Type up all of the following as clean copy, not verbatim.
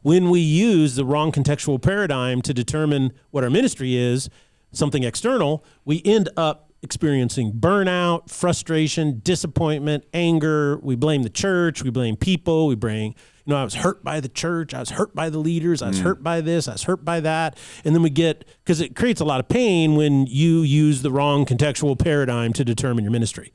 When we use the wrong contextual paradigm to determine what our ministry is, something external, we end up experiencing burnout, frustration, disappointment, anger. We blame the church. We blame people. We blame, I was hurt by the church. I was hurt by the leaders. I was hurt by this. I was hurt by that. And then because it creates a lot of pain when you use the wrong contextual paradigm to determine your ministry.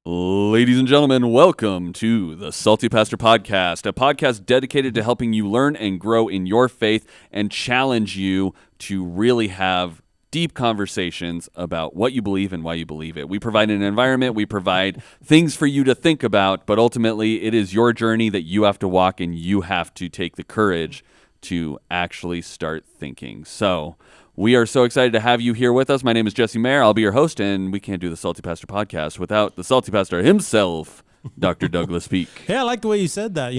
Ladies and gentlemen, welcome to the Salty Pastor Podcast, a podcast dedicated to helping you learn and grow in your faith and challenge you to really have deep conversations about what you believe and why you believe it. We provide an environment, we provide things for you to think about, but ultimately it is your journey that you have to walk, and you have to take the courage to actually start thinking. So we are so excited to have you here with us. My name is Jesse Mayer. I'll be your host, and we can't do the Salty Pastor Podcast without the Salty Pastor himself, Dr. Douglas Peak. Yeah, I like the way you said that,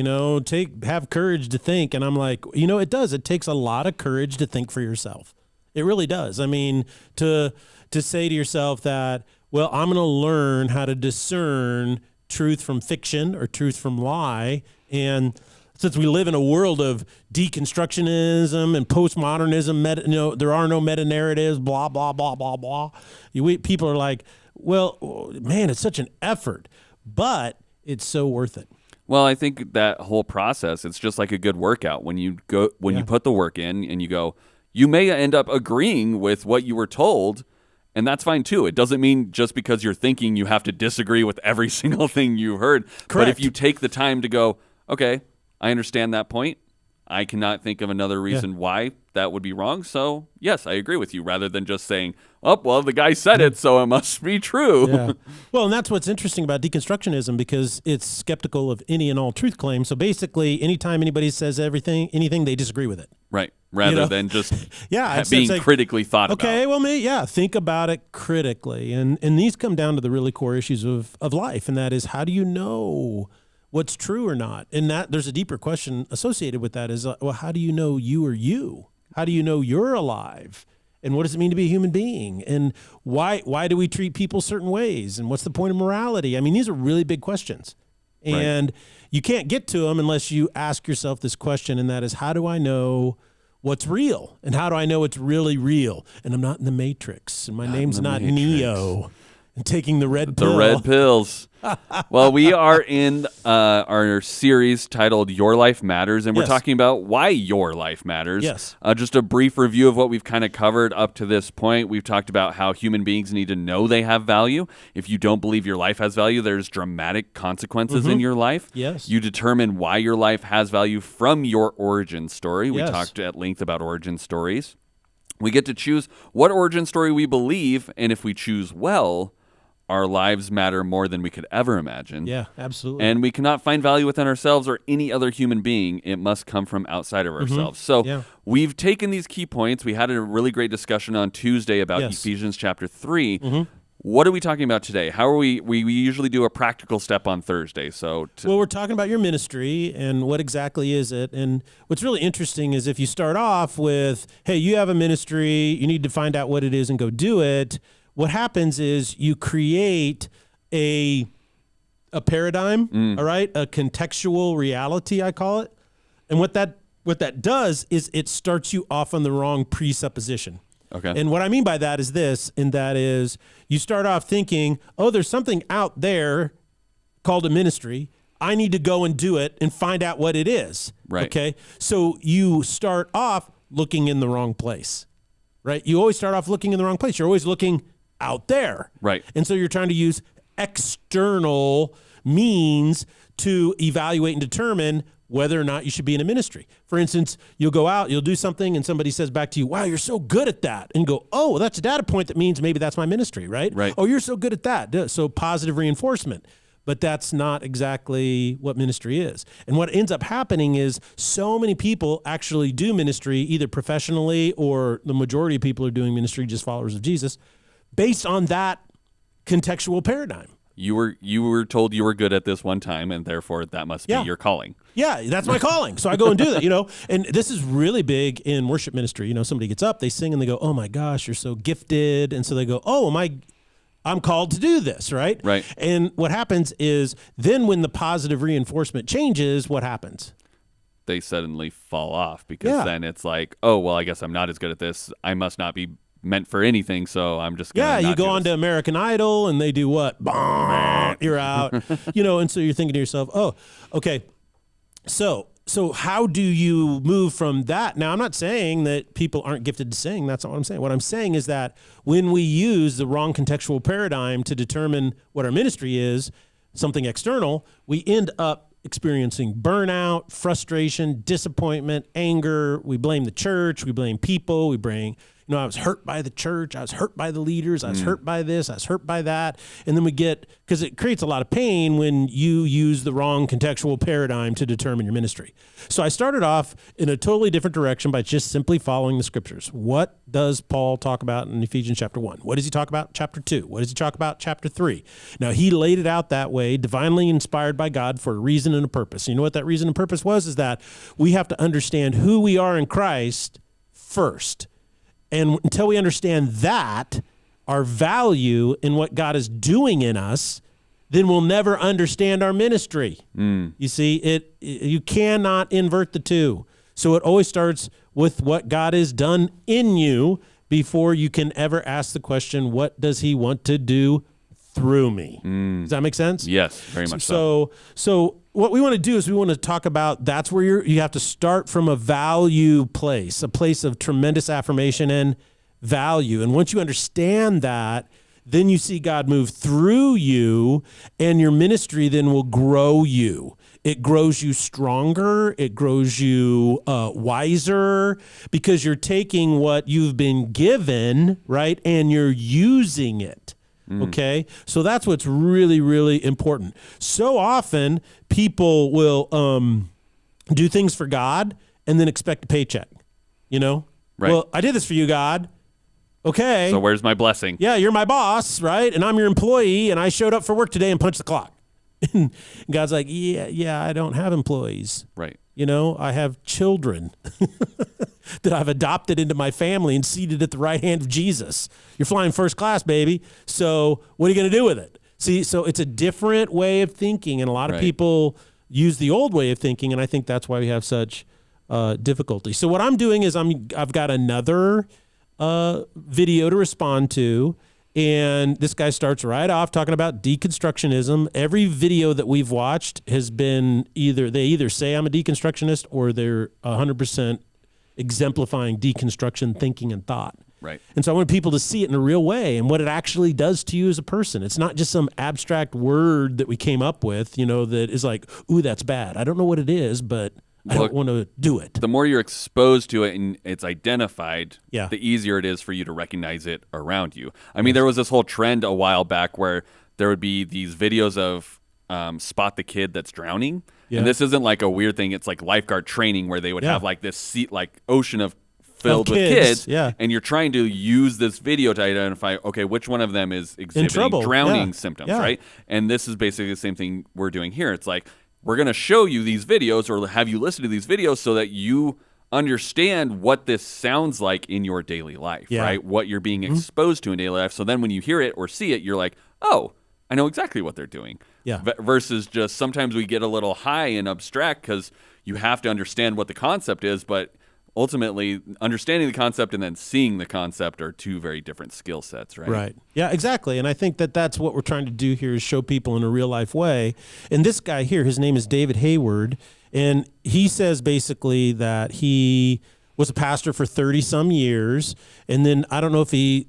have courage to think. And I'm like, it does. It takes a lot of courage to think for yourself. It really does. I mean, to say to yourself that, well, I'm going to learn how to discern truth from fiction or truth from lie. And since we live in a world of deconstructionism and postmodernism, there are no meta-narratives, blah, blah, blah, blah, blah. People are like, well, man, it's such an effort, but it's so worth it. Well, I think that whole process, it's just like a good workout. When you put the work in and you go, you may end up agreeing with what you were told, and that's fine too. It doesn't mean just because you're thinking you have to disagree with every single thing you heard. Correct. But if you take the time to go, okay, I understand that point. I cannot think of another reason why that would be wrong. So, yes, I agree with you, rather than just saying, oh, well, the guy said it, so it must be true. Yeah. Well, and that's what's interesting about deconstructionism, because it's skeptical of any and all truth claims. So basically, anytime anybody says anything, they disagree with it. Right. Rather than just being like, critically thought about. Okay, well, think about it critically. And these come down to the really core issues of life, and that is, how do you know what's true or not? And that there's a deeper question associated with that is, well, how do you know you are you? How do you know you're alive? And what does it mean to be a human being? And why do we treat people certain ways? And what's the point of morality? I mean, these are really big questions. And you can't get to them unless you ask yourself this question, and that is, how do I know what's real? And how do I know it's really real? And I'm not in the Matrix, and my name's not Neo. And taking the red pill. The red pills. Well, we are in our series titled Your Life Matters, and we're talking about why your life matters. Yes. Just a brief review of what we've kind of covered up to this point. We've talked about how human beings need to know they have value. If you don't believe your life has value, there's dramatic consequences in your life. Yes. You determine why your life has value from your origin story. We talked at length about origin stories. We get to choose what origin story we believe, and if we choose well, our lives matter more than we could ever imagine. Yeah, absolutely. And we cannot find value within ourselves or any other human being. It must come from outside of ourselves. So we've taken these key points. We had a really great discussion on Tuesday about Ephesians chapter 3. What are we talking about today? How are we usually do a practical step on Thursday. Well, we're talking about your ministry and what exactly is it. And what's really interesting is if you start off with, hey, you have a ministry, you need to find out what it is and go do it. What happens is you create a paradigm, all right, a contextual reality, I call it. And what that does is it starts you off on the wrong presupposition. Okay. And what I mean by that is this, and that is you start off thinking, oh, there's something out there called a ministry. I need to go and do it and find out what it is. Right. Okay. So you start off looking in the wrong place, right? You always start off looking in the wrong place. You're always looking out there. Right. And so you're trying to use external means to evaluate and determine whether or not you should be in a ministry. For instance, you'll go out, you'll do something, and somebody says back to you, wow, you're so good at that. And you go, oh, well, that's a data point that means maybe that's my ministry, right? Right. Oh, you're so good at that. So positive reinforcement. But that's not exactly what ministry is. And what ends up happening is so many people actually do ministry, either professionally or the majority of people are doing ministry, just followers of Jesus, based on that contextual paradigm. You were told you were good at this one time, and therefore that must be your calling. Yeah, that's my calling. So I go and do that, And this is really big in worship ministry. Somebody gets up, they sing, and they go, oh my gosh, you're so gifted. And so they go, oh, I'm called to do this, right? Right. And what happens is then when the positive reinforcement changes, what happens? They suddenly fall off because Yeah. then it's like, oh, well, I guess I'm not as good at this. I must not be meant for anything, so I'm just going to Yeah, you go on to American Idol and they do what? Bah, you're out. And so you're thinking to yourself, oh, okay. So how do you move from that? Now, I'm not saying that people aren't gifted to sing. That's not what I'm saying. What I'm saying is that when we use the wrong contextual paradigm to determine what our ministry is, something external, we end up experiencing burnout, frustration, disappointment, anger. We blame the church. We blame people. We blame, I was hurt by the church. I was hurt by the leaders. I was hurt by this. I was hurt by that. And then because it creates a lot of pain when you use the wrong contextual paradigm to determine your ministry. So I started off in a totally different direction by just simply following the scriptures. What does Paul talk about in Ephesians chapter 1? What does he talk about chapter 2? What does he talk about chapter 3? Now, he laid it out that way, divinely inspired by God for a reason and a purpose. You know what that reason and purpose was? Is that we have to understand who we are in Christ first. And until we understand that, our value in what God is doing in us, then we'll never understand our ministry. You see, you cannot invert the two. So it always starts with what God has done in you before you can ever ask the question, what does he want to do through me? Does that make sense? Yes, very much so. So what we want to do is we want to talk about that's where you have to start from a value place, a place of tremendous affirmation and value. And once you understand that, then you see God move through you, and your ministry then will grow you. It grows you stronger. It grows you wiser, because you're taking what you've been given, right, and you're using it. Okay, so that's what's really, really important. So often people will do things for God and then expect a paycheck. Right. Well, I did this for you, God. Okay. So where's my blessing? Yeah, you're my boss, right? And I'm your employee, and I showed up for work today and punched the clock. And God's like, yeah, I don't have employees. Right. I have children that I've adopted into my family and seated at the right hand of Jesus. You're flying first class, baby. So what are you going to do with it? See, so it's a different way of thinking, and a lot of people use the old way of thinking, and I think that's why we have such difficulty. So what I'm doing is I've got another video to respond to. And this guy starts right off talking about deconstructionism. Every video that we've watched has been they either say I'm a deconstructionist or they're 100% exemplifying deconstruction thinking and thought. Right. And so I want people to see it in a real way and what it actually does to you as a person. It's not just some abstract word that we came up with, that is like, ooh, that's bad. I don't know what it is, but I don't want to do it. The more you're exposed to it and it's identified, Yeah. the easier it is for you to recognize it around you. I mean, there was this whole trend a while back where there would be these videos of spot the kid that's drowning. Yeah. And this isn't like a weird thing. It's like lifeguard training where they would have like this ocean of filled with kids. Yeah. And you're trying to use this video to identify, okay, which one of them is exhibiting trouble. drowning Yeah. symptoms, Yeah. right? And this is basically the same thing we're doing here. It's like, we're going to show you these videos or have you listen to these videos so that you understand what this sounds like in your daily life, Yeah. right? What you're being exposed to in daily life. So then when you hear it or see it, you're like, oh, I know exactly what they're doing. Yeah. Versus just sometimes we get a little high and abstract because you have to understand what the concept is, but ultimately understanding the concept and then seeing the concept are two very different skill sets, right? Right. Yeah, exactly. And I think that's what we're trying to do here is show people in a real life way. And this guy here, his name is David Hayward, and he says basically that he was a pastor for 30 some years. And then I don't know if he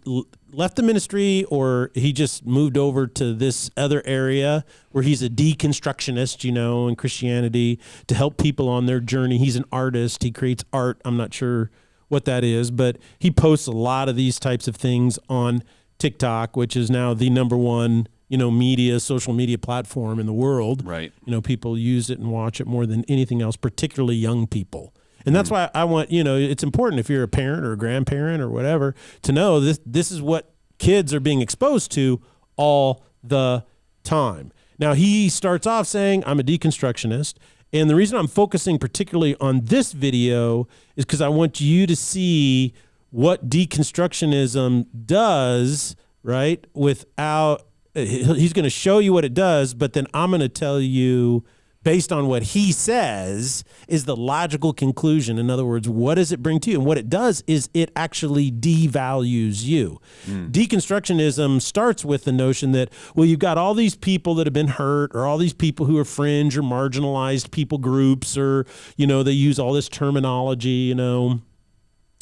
left the ministry or he just moved over to this other area where he's a deconstructionist, in Christianity to help people on their journey. He's an artist. He creates art. I'm not sure what that is, but he posts a lot of these types of things on TikTok, which is now the number one, social media platform in the world. Right. People use it and watch it more than anything else, particularly young people. And that's why I want, it's important if you're a parent or a grandparent or whatever to know this is what kids are being exposed to all the time. Now, he starts off saying, I'm a deconstructionist. And the reason I'm focusing particularly on this video is because I want you to see what deconstructionism does, right? Without, he's going to show you what it does, but then I'm going to tell you based on what he says is the logical conclusion. In other words, what does it bring to you? And what it does is it actually devalues you. Deconstructionism starts with the notion that, well, you've got all these people that have been hurt, or all these people who are fringe or marginalized people groups, or, you know, they use all this terminology, you know,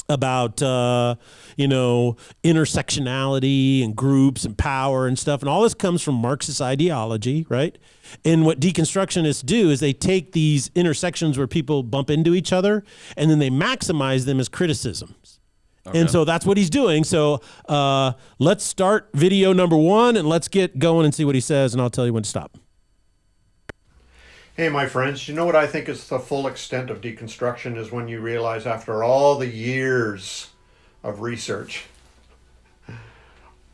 about, intersectionality and groups and power and stuff. And all this comes from Marxist ideology, right? And what deconstructionists do is they take these intersections where people bump into each other, and then they maximize them as criticisms. Okay. And so that's what he's doing. So let's start video number 1, and let's get going and see what he says, and I'll tell you when to stop. Hey, my friends, you know what I think is the full extent of deconstruction is when you realize after all the years of research,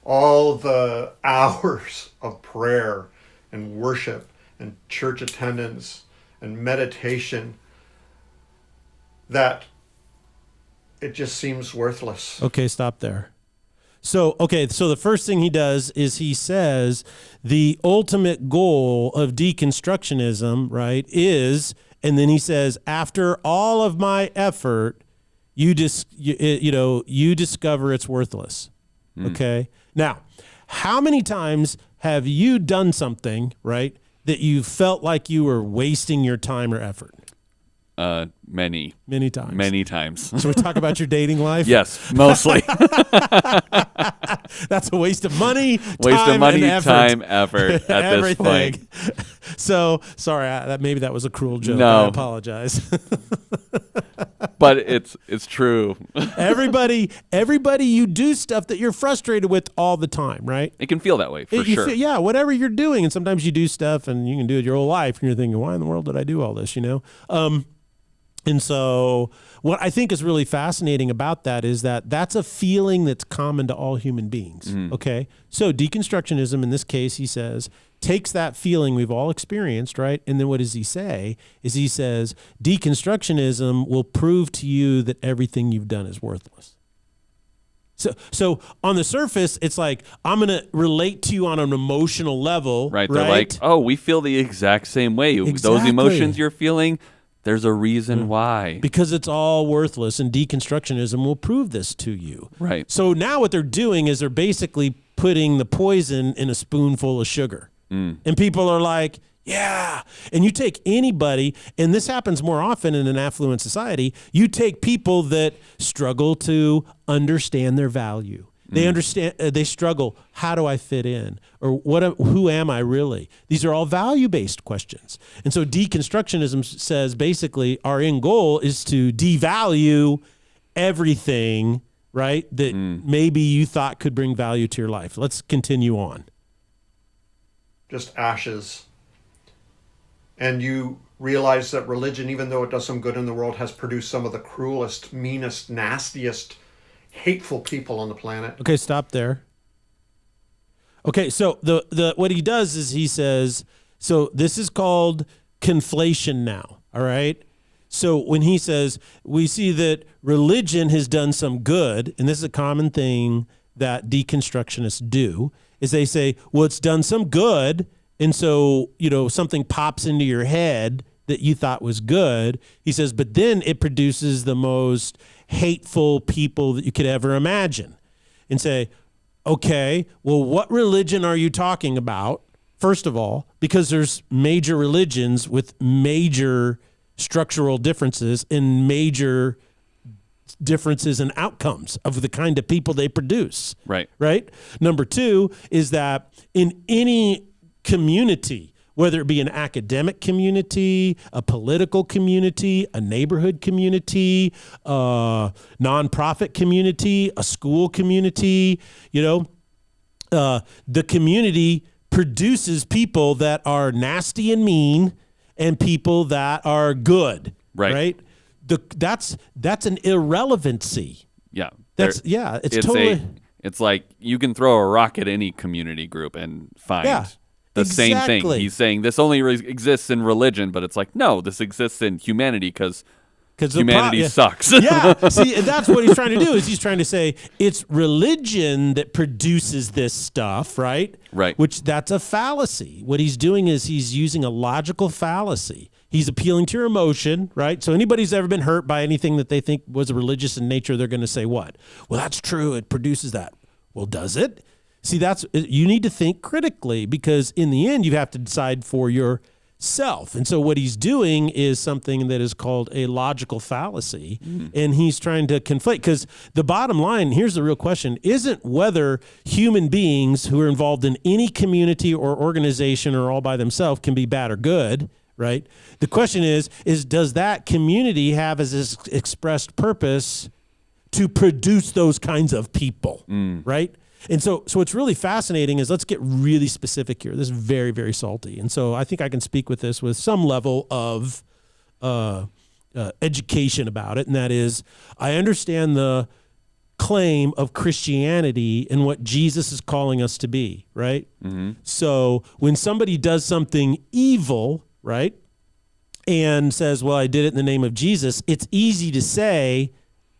all the hours of prayer and worship and church attendance and meditation, that it just seems worthless. Okay, stop there. So the first thing he does is he says the ultimate goal of deconstructionism, right, is, and then he says, after all of my effort, you discover it's worthless. Okay? Now, how many times have you done something, right, that you felt like you were wasting your time or effort? Many times. Many times. So we talk about your dating life? Yes, mostly. That's a waste of money, time, effort at everything. This point. So, sorry, maybe that was a cruel joke. No. I apologize. But it's true. Everybody, you do stuff that you're frustrated with all the time, right? It can feel that way, for sure. Yeah, whatever you're doing. And sometimes you do stuff and you can do it your whole life, and you're thinking, why in the world did I do all this, you know? And so what I think is really fascinating about that is that that's a feeling that's common to all human beings, okay? So deconstructionism, in this case, he says, takes that feeling we've all experienced, right? And then what does he say? Is he says, deconstructionism will prove to you that everything you've done is worthless. So on the surface, it's like, I'm going to relate to you on an emotional level, right? They're like, oh, we feel the exact same way. Exactly. Those emotions you're feeling, there's a reason why. Because it's all worthless, and deconstructionism will prove this to you. Right. So now what they're doing is they're basically putting the poison in a spoonful of sugar. And people are like, yeah. And you take anybody, and this happens more often in an affluent society, you take people that struggle to understand their value. They understand, they struggle, how do I fit in? Or who am I really? These are all value-based questions. And so deconstructionism says basically our end goal is to devalue everything, right, that maybe you thought could bring value to your life. Let's continue on. Just ashes. And you realize that religion, even though it does some good in the world, has produced some of the cruelest, meanest, nastiest, hateful people on the planet. Okay, stop there. Okay, so the what he does is he says, so this is called conflation now, all right? So when he says, we see that religion has done some good, and this is a common thing that deconstructionists do, is they say, well, it's done some good, and so, something pops into your head that you thought was good. He says, but then it produces the most hateful people that you could ever imagine. And say, okay, well, what religion are you talking about? First of all, because there's major religions with major structural differences and major differences in outcomes of the kind of people they produce. Right? Number 2 is that in any community, whether it be an academic community, a political community, a neighborhood community, a nonprofit community, a school community, the community produces people that are nasty and mean and people that are good. Right? That's an irrelevancy. Yeah. It's like you can throw a rock at any community group and find the same thing. He's saying this only exists in religion, but it's like, no, this exists in humanity because because humanity sucks. Yeah, see, and that's what he's trying to do. Is he's trying to say it's religion that produces this stuff, right? Right. Which that's a fallacy. What he's doing is he's using a logical fallacy. He's appealing to your emotion, right? So anybody who's ever been hurt by anything that they think was religious in nature, they're going to say what? Well, that's true. It produces that. Well, does it? See, you need to think critically, because in the end, you have to decide for yourself. And so what he's doing is something that is called a logical fallacy, and he's trying to conflate, because the bottom line, here's the real question, isn't whether human beings who are involved in any community or organization or all by themselves can be bad or good, right? The question is does that community have as its expressed purpose to produce those kinds of people, right? And so what's really fascinating is, let's get really specific here. This is very, very salty. And so I think I can speak with this with some level of education about it. And that is, I understand the claim of Christianity and what Jesus is calling us to be, right? Mm-hmm. So when somebody does something evil, right, and says, well, I did it in the name of Jesus, it's easy to say,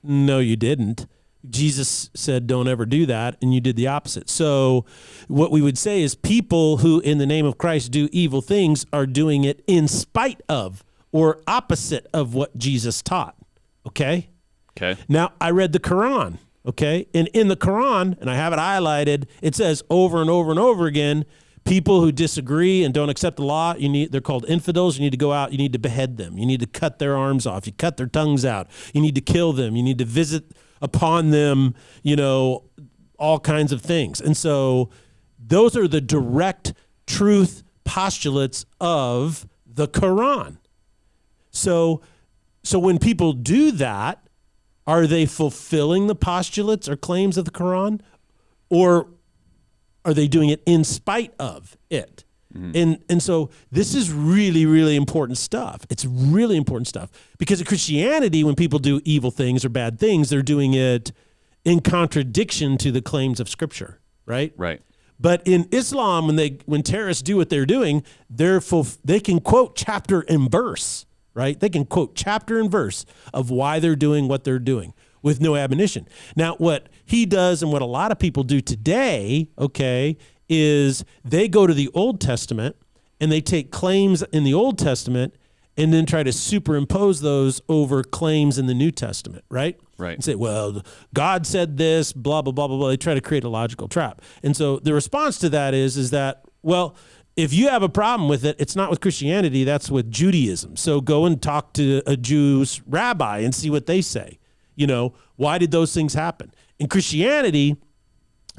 no, you didn't. Jesus said, don't ever do that, and you did the opposite. So what we would say is people who in the name of Christ do evil things are doing it in spite of or opposite of what Jesus taught, okay? Okay. Now, I read the Quran, okay? And in the Quran, and I have it highlighted, it says over and over and over again, people who disagree and don't accept the law, they're called infidels. You need to go out, you need to behead them. You need to cut their arms off. You cut their tongues out. You need to kill them. You need to visit upon them, all kinds of things. And so those are the direct truth postulates of the Quran. So when people do that, are they fulfilling the postulates or claims of the Quran? Or are they doing it in spite of it? Mm-hmm. And so this is really, really important stuff. It's really important stuff, because in Christianity, when people do evil things or bad things, they're doing it in contradiction to the claims of Scripture, right? Right. But in Islam, when terrorists do what they're doing, they can quote chapter and verse, right? They can quote chapter and verse of why they're doing what they're doing with no admonition. Now, what he does and what a lot of people do today, okay, is they go to the Old Testament and they take claims in the Old Testament and then try to superimpose those over claims in the New Testament, right? Right. And say, well, God said this, blah, blah, blah, blah, blah. They try to create a logical trap. And so the response to that is that, well, if you have a problem with it, it's not with Christianity, that's with Judaism. So go and talk to a Jewish rabbi and see what they say. Why did those things happen? In Christianity,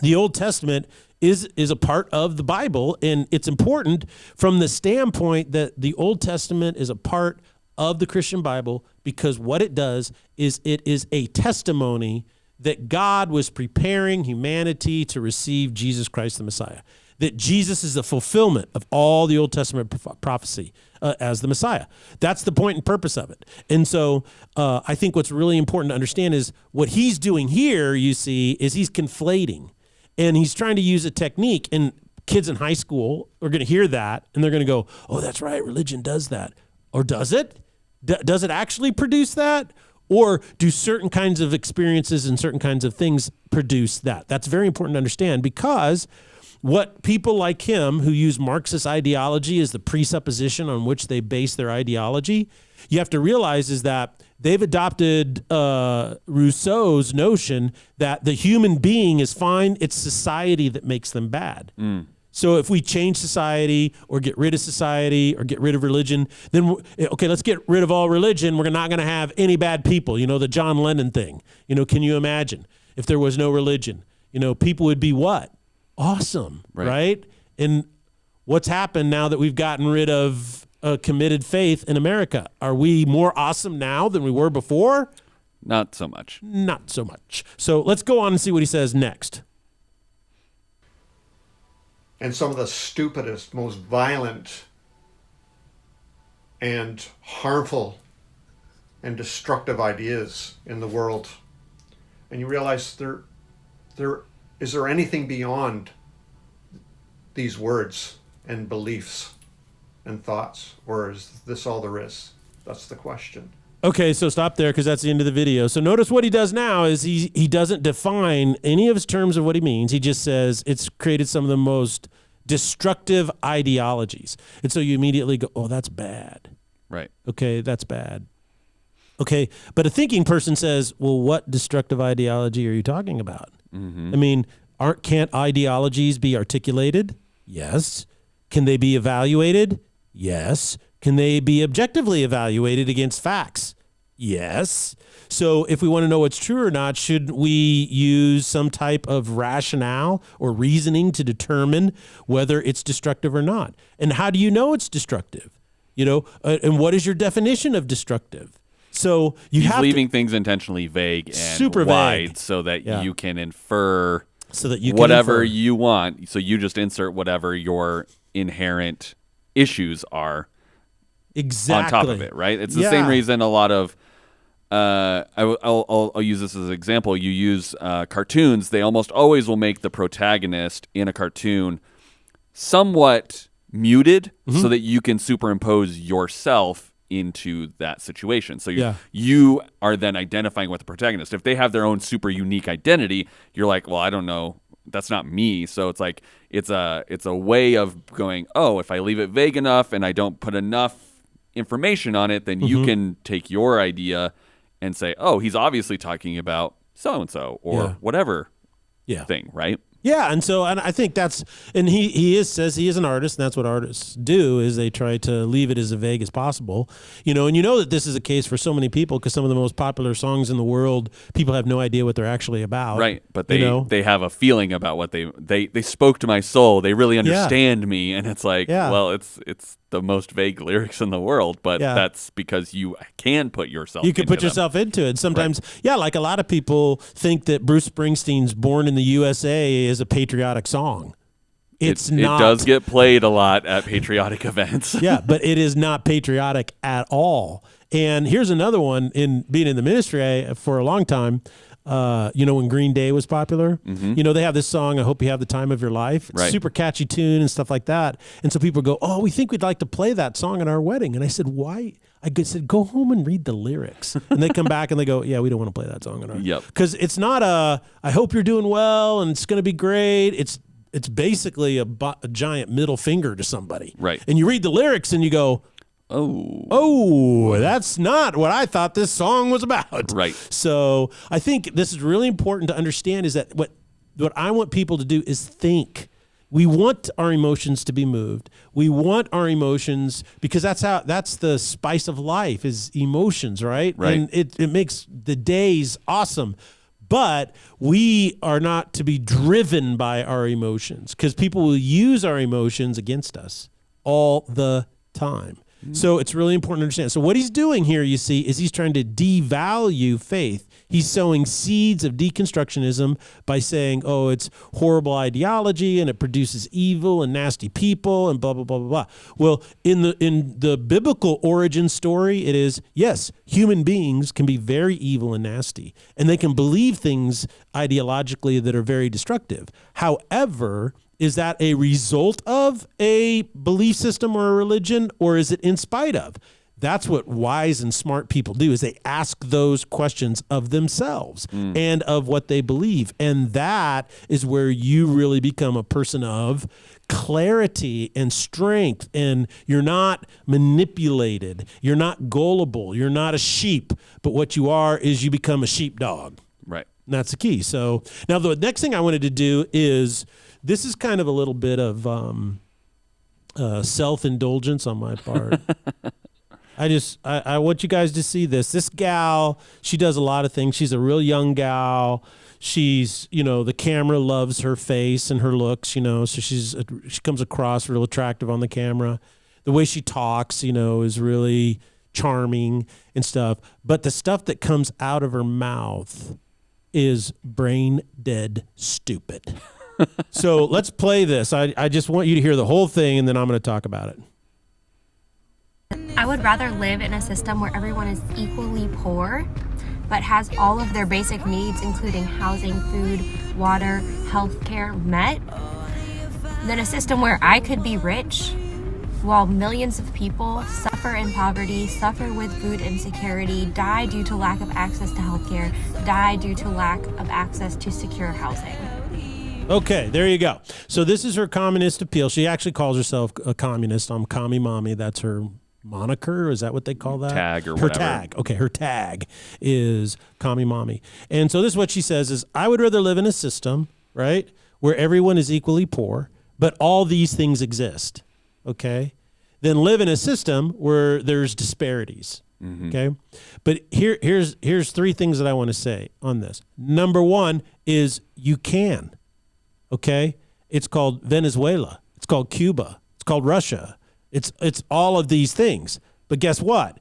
the Old Testament is a part of the Bible, and it's important from the standpoint that the Old Testament is a part of the Christian Bible, because what it does is it is a testimony that God was preparing humanity to receive Jesus Christ the Messiah, that Jesus is the fulfillment of all the Old Testament prophecy as the Messiah. That's the point and purpose of it. And so I think what's really important to understand is what he's doing here, you see, is he's conflating. And he's trying to use a technique, and kids in high school are going to hear that, and they're going to go, oh, that's right, religion does that. Or does it? Does it actually produce that? Or do certain kinds of experiences and certain kinds of things produce that? That's very important to understand, because what people like him who use Marxist ideology as the presupposition on which they base their ideology, you have to realize is that they've adopted Rousseau's notion that the human being is fine. It's society that makes them bad. Mm. So if we change society or get rid of society or get rid of religion, then, okay, let's get rid of all religion. We're not going to have any bad people. The John Lennon thing. Can you imagine if there was no religion? People would be what? Awesome, right? And what's happened now that we've gotten rid of committed faith in America? Are we more awesome now than we were before? Not so much. Not so much. So let's go on and see what he says next. And some of the stupidest, most violent and harmful and destructive ideas in the world. And you realize is there anything beyond these words and beliefs and thoughts, or is this all there is? That's the question. Okay, so stop there because that's the end of the video. So notice what he does now is he doesn't define any of his terms of what he means. He just says it's created some of the most destructive ideologies. And so you immediately go, oh, that's bad. Right. Okay, that's bad. Okay, but a thinking person says, well, what destructive ideology are you talking about? I mean, can't ideologies be articulated? Yes. Can they be evaluated? Yes. Can they be objectively evaluated against facts? Yes. So if we want to know what's true or not, should we use some type of rationale or reasoning to determine whether it's destructive or not? And how do you know it's destructive? And what is your definition of destructive? So He's leaving things intentionally vague and super wide vague. so that you can infer so that you can whatever you want. So you just insert whatever your inherent issues are exactly on top of it, right? It's the same reason a lot of I'll use this as an example. You use cartoons. They almost always will make the protagonist in a cartoon somewhat muted so that you can superimpose yourself into that situation. So you are then identifying with the protagonist. If they have their own super unique identity, you're like, well, I don't know. That's not me. So it's like it's a way of going, oh, if I leave it vague enough and I don't put enough information on it, then you can take your idea and say, oh, he's obviously talking about so-and-so or whatever thing, right? Yeah, and I think that's, and he says he is an artist, and that's what artists do, is they try to leave it as vague as possible, and that this is a case for so many people because some of the most popular songs in the world, people have no idea what they're actually about. Right, but they have a feeling about what they spoke to my soul, they really understand me, and it's like, well, it's the most vague lyrics in the world, but that's because you can put yourself You can put yourself into it. Sometimes, like a lot of people think that Bruce Springsteen's Born in the USA is a patriotic song. It's not. It does get played a lot at patriotic events. But it is not patriotic at all. And here's another one, in being in the ministry for a long time, when Green Day was popular, they have this song, I Hope You Have the Time of Your Life. It's a super catchy tune and stuff like that. And so people go, oh, we think we'd like to play that song at our wedding. And I said, why? I said, go home and read the lyrics. And they come back and they go, yeah, we don't want to play that song at our wedding. Because it's not I hope you're doing well and it's going to be great. It's basically a giant middle finger to somebody. Right. And you read the lyrics and you go, oh, that's not what I thought this song was about. Right. So I think this is really important to understand is that what I want people to do is think. We want our emotions to be moved. We want our emotions because that's the spice of life is emotions, right? Right. And it makes the days awesome. But we are not to be driven by our emotions because people will use our emotions against us all the time. So it's really important to understand. So what he's doing here, you see, is he's trying to devalue faith. He's sowing seeds of deconstructionism by saying, oh, it's horrible ideology and it produces evil and nasty people and blah, blah, blah, blah, blah. Well, in the biblical origin story, it is, yes, human beings can be very evil and nasty, and they can believe things ideologically that are very destructive. However, is that a result of a belief system or a religion, or is it in spite of? That's what wise and smart people do, is they ask those questions of themselves and of what they believe. And that is where you really become a person of clarity and strength, and you're not manipulated. You're not gullible. You're not a sheep. But what you are is you become a sheepdog. Right. And that's the key. So now the next thing I wanted to do is, this is kind of a little bit of self-indulgence on my part. I want you guys to see this. This gal, she does a lot of things. She's a real young gal. She's, the camera loves her face and her looks, so she comes across real attractive on the camera. The way she talks, is really charming and stuff. But the stuff that comes out of her mouth is brain dead stupid. So let's play this. I just want you to hear the whole thing, and then I'm going to talk about it. I would rather live in a system where everyone is equally poor, but has all of their basic needs, including housing, food, water, healthcare, met, than a system where I could be rich while millions of people suffer suffer in poverty, suffer with food insecurity, die due to lack of access to healthcare, die due to lack of access to secure housing. Okay, there you go. So this is her communist appeal. She actually calls herself a communist. I'm Commie Mommy. That's her moniker. Is that what they call that? Tag or her whatever. Tag. Okay, her tag is Commie Mommy. And so this is what she says is, I would rather live in a system, right, where everyone is equally poor, but all these things exist, okay, than live in a system where there's disparities. Okay. But here's three things that I want to say on this. Number one is you can. Okay, it's called Venezuela. It's called Cuba. It's called Russia. It's all of these things. But guess what?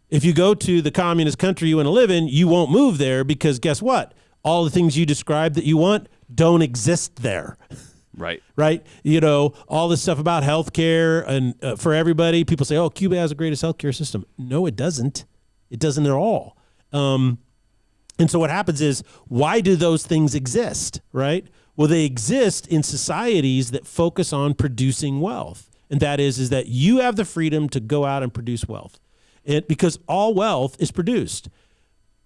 If you go to the communist country you want to live in, you won't move there because guess what? All the things you described that you want don't exist there. Right. Right? You know, all this stuff about healthcare and for everybody, people say, oh, Cuba has the greatest healthcare system. No, it doesn't. It doesn't at all. And so what happens is, why do those things exist, right? Well, they exist in societies that focus on producing wealth. And that is that you have the freedom to go out and produce wealth. Because all wealth is produced.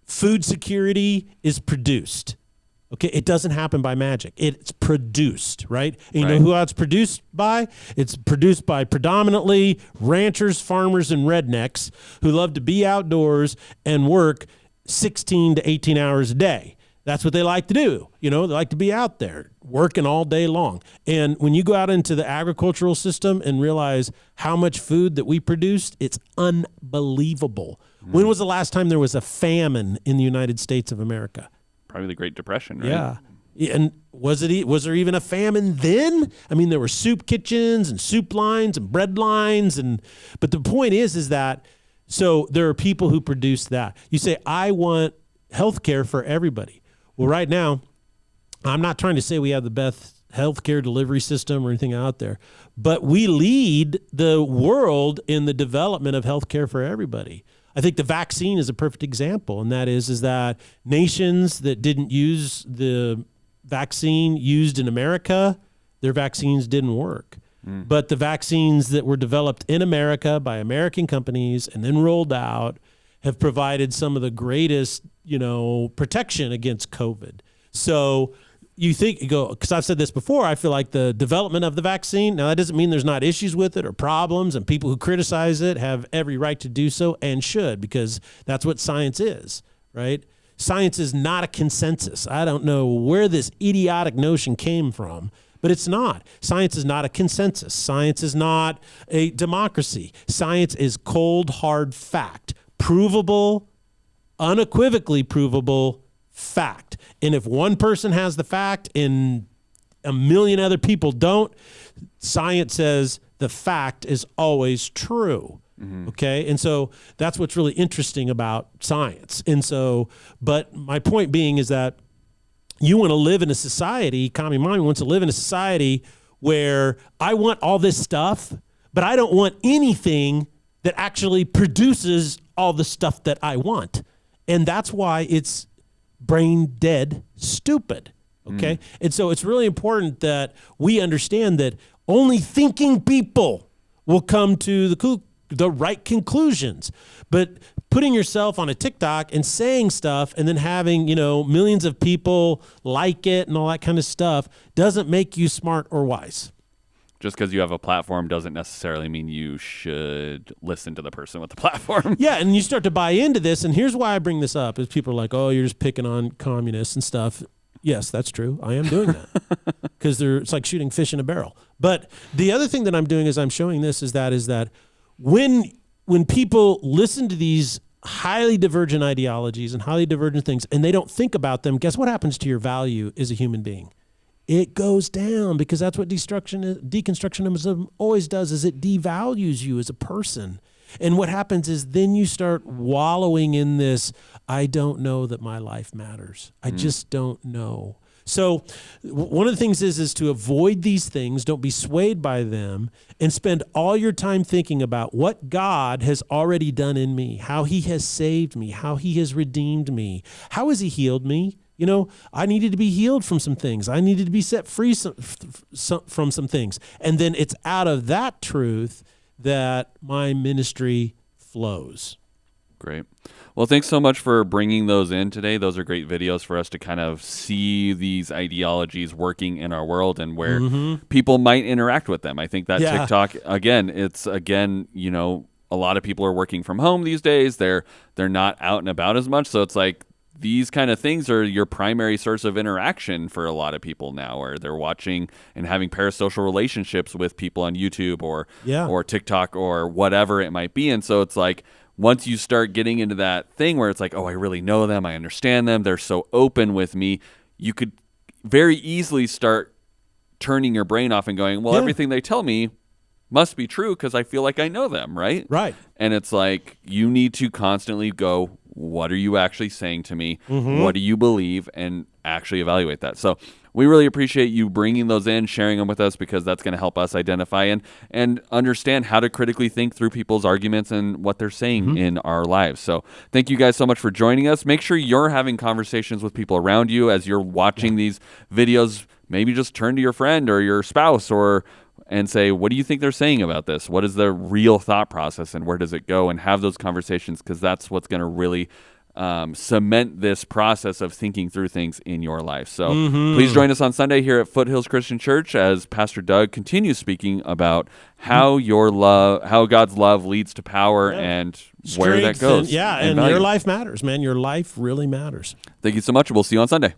Food security is produced. Okay, it doesn't happen by magic. It's produced, right? And you know who it's produced by? It's produced by predominantly ranchers, farmers, and rednecks who love to be outdoors and work 16 to 18 hours a day. That's what they like to do. You know, they like to be out there working all day long. And when you go out into the agricultural system and realize how much food that we produced, it's unbelievable. When was the last time there was a famine in the United States of America? Probably the Great Depression, right? Yeah. And was there even a famine then? I mean, there were soup kitchens and soup lines and bread lines. But the point is that, so there are people who produce that. You say, I want healthcare for everybody. Well, right now, I'm not trying to say we have the best healthcare delivery system or anything out there, but we lead the world in the development of healthcare for everybody. I think the vaccine is a perfect example, and that is that nations that didn't use the vaccine used in America, their vaccines didn't work. But the vaccines that were developed in America by American companies and then rolled out have provided some of the greatest, protection against COVID. So you go, because I've said this before, I feel like the development of the vaccine, now that doesn't mean there's not issues with it or problems, and people who criticize it have every right to do so and should, because that's what science is, right? Science is not a consensus. I don't know where this idiotic notion came from, but it's not. Science is not a consensus. Science is not a democracy. Science is cold, hard fact. Provable, unequivocally provable fact. And if one person has the fact and a million other people don't, science says the fact is always true. Okay. And so that's what's really interesting about science. And so, but my point being is that you want to live in a society, Commie Mommy wants to live in a society where I want all this stuff, but I don't want anything that actually produces all the stuff that I want. And that's why it's brain dead stupid. Okay. And so it's really important that we understand that only thinking people will come to the right conclusions. But putting yourself on a TikTok and saying stuff and then having, millions of people like it and all that kind of stuff doesn't make you smart or wise. Just because you have a platform doesn't necessarily mean you should listen to the person with the platform. Yeah, and you start to buy into this, and here's why I bring this up, is people are like, oh, you're just picking on communists and stuff. Yes, that's true. I am doing that because it's like shooting fish in a barrel. But the other thing that I'm doing is I'm showing this is that when people listen to these highly divergent ideologies and highly divergent things and they don't think about them, guess what happens to your value as a human being? It goes down, because that's what deconstructionism always does, is it devalues you as a person. And what happens is then you start wallowing in this, I don't know that my life matters. I just don't know. So one of the things is to avoid these things, don't be swayed by them, and spend all your time thinking about what God has already done in me, how he has saved me, how he has redeemed me, how has he healed me. I needed to be healed from some things. I needed to be set free from some things. And then it's out of that truth that my ministry flows. Great. Well, thanks so much for bringing those in today. Those are great videos for us to kind of see these ideologies working in our world and where people might interact with them. I think that TikTok, again, a lot of people are working from home these days. They're not out and about as much. So it's like these kind of things are your primary source of interaction for a lot of people now, where they're watching and having parasocial relationships with people on YouTube or TikTok or whatever it might be. And so it's like, once you start getting into that thing where it's like, oh, I really know them, I understand them, they're so open with me, you could very easily start turning your brain off and going, well, everything they tell me must be true because I feel like I know them, right? Right. And it's like, you need to constantly go, what are you actually saying to me? What do you believe? And actually evaluate that. So we really appreciate you bringing those in, sharing them with us, because that's going to help us identify and understand how to critically think through people's arguments and what they're saying in our lives. So thank you guys so much for joining us. Make sure you're having conversations with people around you as you're watching these videos. Maybe just turn to your friend or your spouse and say, what do you think they're saying about this? What is the real thought process and where does it go? And have those conversations, because that's what's going to really cement this process of thinking through things in your life. So please join us on Sunday here at Foothills Christian Church as Pastor Doug continues speaking about how God's love leads to power and where that goes. And your life matters, man. Your life really matters. Thank you so much. We'll see you on Sunday.